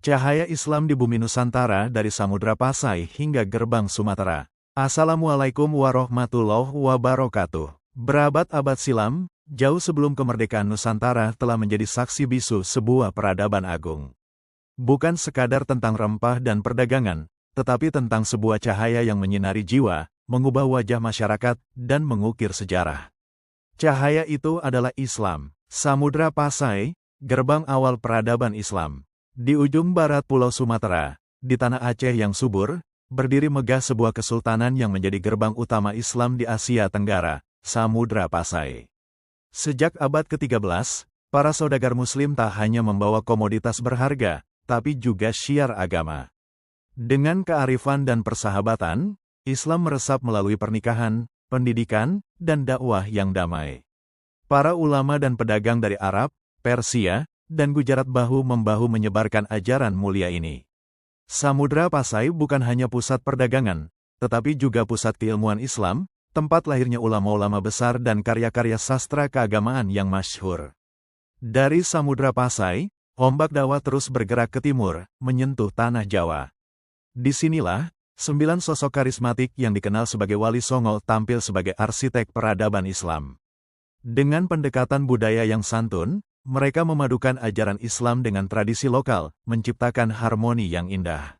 Cahaya Islam di bumi Nusantara dari Samudra Pasai hingga gerbang Sumatera. Assalamualaikum warahmatullahi wabarakatuh. Berabad-abad silam, jauh sebelum kemerdekaan Nusantara telah menjadi saksi bisu sebuah peradaban agung. Bukan sekadar tentang rempah dan perdagangan, tetapi tentang sebuah cahaya yang menyinari jiwa, mengubah wajah masyarakat, dan mengukir sejarah. Cahaya itu adalah Islam. Samudra Pasai, gerbang awal peradaban Islam. Di ujung barat Pulau Sumatera, di tanah Aceh yang subur, berdiri megah sebuah kesultanan yang menjadi gerbang utama Islam di Asia Tenggara, Samudra Pasai. Sejak abad ke-13, para saudagar Muslim tak hanya membawa komoditas berharga, tapi juga syiar agama. Dengan kearifan dan persahabatan, Islam meresap melalui pernikahan, pendidikan, dan dakwah yang damai. Para ulama dan pedagang dari Arab, Persia, dan Gujarat bahu-membahu menyebarkan ajaran mulia ini. Samudra Pasai bukan hanya pusat perdagangan, tetapi juga pusat keilmuan Islam, tempat lahirnya ulama-ulama besar dan karya-karya sastra keagamaan yang masyhur. Dari Samudra Pasai, ombak dakwah terus bergerak ke timur, menyentuh tanah Jawa. Disinilah, 9 sosok karismatik yang dikenal sebagai Wali Songo tampil sebagai arsitek peradaban Islam. Dengan pendekatan budaya yang santun, mereka memadukan ajaran Islam dengan tradisi lokal, menciptakan harmoni yang indah.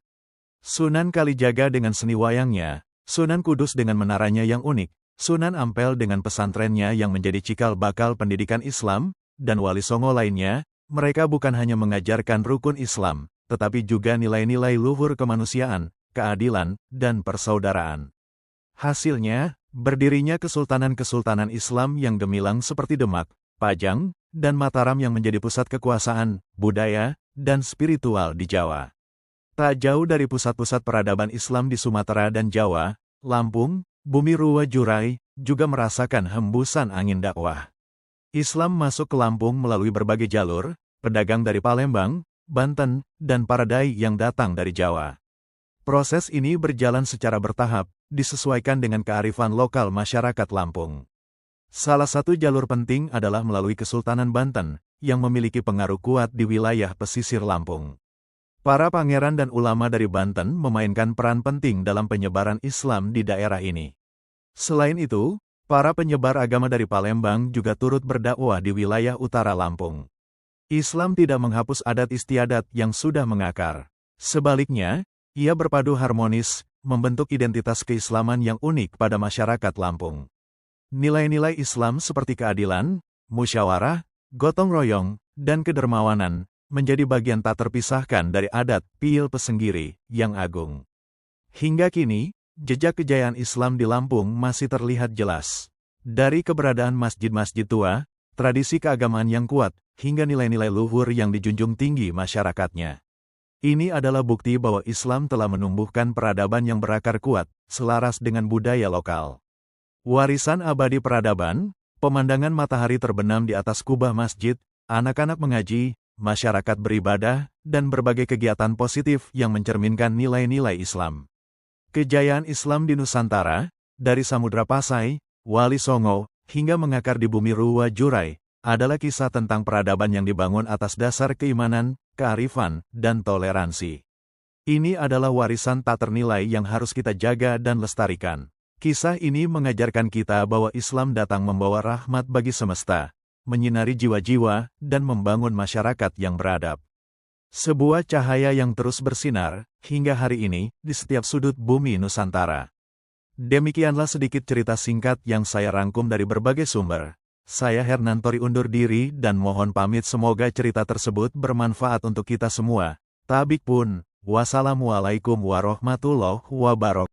Sunan Kalijaga dengan seni wayangnya, Sunan Kudus dengan menaranya yang unik, Sunan Ampel dengan pesantrennya yang menjadi cikal bakal pendidikan Islam, dan Wali Songo lainnya, mereka bukan hanya mengajarkan rukun Islam, tetapi juga nilai-nilai luhur kemanusiaan, keadilan, dan persaudaraan. Hasilnya, berdirinya kesultanan-kesultanan Islam yang gemilang seperti Demak, Pajang, dan Mataram yang menjadi pusat kekuasaan, budaya, dan spiritual di Jawa. Tak jauh dari pusat-pusat peradaban Islam di Sumatera dan Jawa, Lampung, Bumi Ruwa Jurai, juga merasakan hembusan angin dakwah. Islam masuk ke Lampung melalui berbagai jalur, pedagang dari Palembang, Banten, dan para dai yang datang dari Jawa. Proses ini berjalan secara bertahap, disesuaikan dengan kearifan lokal masyarakat Lampung. Salah satu jalur penting adalah melalui Kesultanan Banten, yang memiliki pengaruh kuat di wilayah pesisir Lampung. Para pangeran dan ulama dari Banten memainkan peran penting dalam penyebaran Islam di daerah ini. Selain itu, para penyebar agama dari Palembang juga turut berdakwah di wilayah utara Lampung. Islam tidak menghapus adat istiadat yang sudah mengakar. Sebaliknya, ia berpadu harmonis, membentuk identitas keislaman yang unik pada masyarakat Lampung. Nilai-nilai Islam seperti keadilan, musyawarah, gotong royong, dan kedermawanan menjadi bagian tak terpisahkan dari adat Piyil Pesenggiri yang agung. Hingga kini, jejak kejayaan Islam di Lampung masih terlihat jelas. Dari keberadaan masjid-masjid tua, tradisi keagamaan yang kuat, hingga nilai-nilai luhur yang dijunjung tinggi masyarakatnya. Ini adalah bukti bahwa Islam telah menumbuhkan peradaban yang berakar kuat, selaras dengan budaya lokal. Warisan abadi peradaban, pemandangan matahari terbenam di atas kubah masjid, anak-anak mengaji, masyarakat beribadah, dan berbagai kegiatan positif yang mencerminkan nilai-nilai Islam. Kejayaan Islam di Nusantara, dari Samudra Pasai, Wali Songo, hingga mengakar di Bumi Ruwa Jurai, adalah kisah tentang peradaban yang dibangun atas dasar keimanan, kearifan, dan toleransi. Ini adalah warisan tak ternilai yang harus kita jaga dan lestarikan. Kisah ini mengajarkan kita bahwa Islam datang membawa rahmat bagi semesta, menyinari jiwa-jiwa, dan membangun masyarakat yang beradab. Sebuah cahaya yang terus bersinar, hingga hari ini, di setiap sudut bumi Nusantara. Demikianlah sedikit cerita singkat yang saya rangkum dari berbagai sumber. Saya Hernantori undur diri dan mohon pamit, semoga cerita tersebut bermanfaat untuk kita semua. Tabik pun, wassalamualaikum warahmatullahi wabarakatuh.